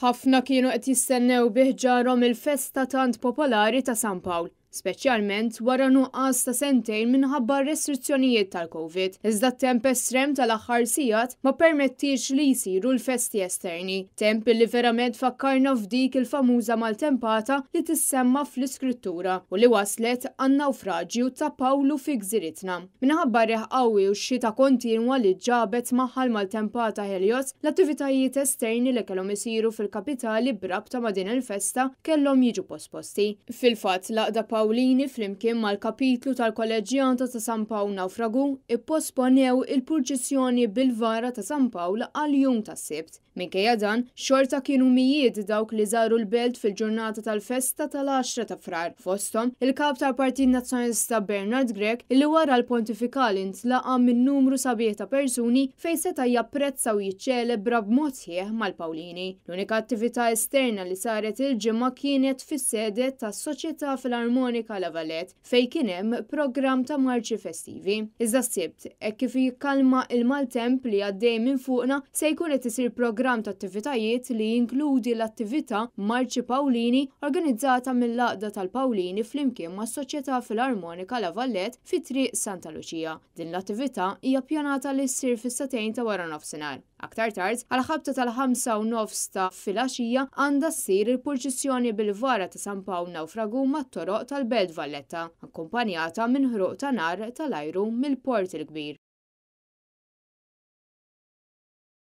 Ħafna kienu qed jistennew biħġarhom il-festa tant popolari ta' San Pawl, speċjalment wara nuqqas ta' sentejn minħabba restrizzjonijiet tal-Covid. Iżda t-temp estrem tal-aħħar sigħat ma permettix li jsiru l-festi esterni. Temp li verament fakkarna f'dik il-famuża maltempata li tissemma fl-iskrittura u li waslet għan-nawfraġġju ta' Pawlu fi gżiritna. Minħabba reħ qawwi u x-xita kontinwa li ġabet magħha l-maltempata Helios, l-attivitajiet esterni li kellhom isiru fil-kapitali b'rabta ma' din il-festa kellhom jiġu posposti. Fil-fatt laqda Pawlini flimkien mal-kapitlu tal-Kolleġjata ta' San Pawl Nawfragu ipposponew il-purċissjoni bil-vara ta' San Pawl għal-jum tas-Sibt. Minkejja dan, xorta kienu mijiet dawk li żaru l-belt fil-ġurnata tal-festa tal-10 ta' frar. Fosthom il-kap tal-Partit Nazzjonalista Bernard Grech illi wara l-pontifikal intlaqa minn numru sabiħ ta' persuni fejn seta' japprezza u jiċċelebra b'mod sħiħ mal-Pawlini. L-unika attività esterna li saret il-ġimgħa kienet fis-sede tas-Soċjetà Filarmonika La Valette fejn kien hemm programm ta' marċi festivi. Iżda s-Sibt, hekk kif jikkalma il-maltemp li għaddej minn fuqna se jkun qed isir programm ta' attivitajiet li jinkludi l-attività Marċi Pawlini organizzata mill-Laqda tal-Pawlini flimkien mas-Soċjetà Filarmonika La Valette fit-Triq Santa Luċija. Din l-attività hija ppjanata li ssir fis-satejn ta' wara nofsinhar. Aktar tard, għal ħabta tal-5:09 ta' filgħaxija għandha ssir il-purċissjoni bil-vara ta' San Pawl Nawfragu mat-toroq tal-Belt Valletta, akkumpanjata minn ħruq ta' nar tal-ajru mill-Port il-Kbir.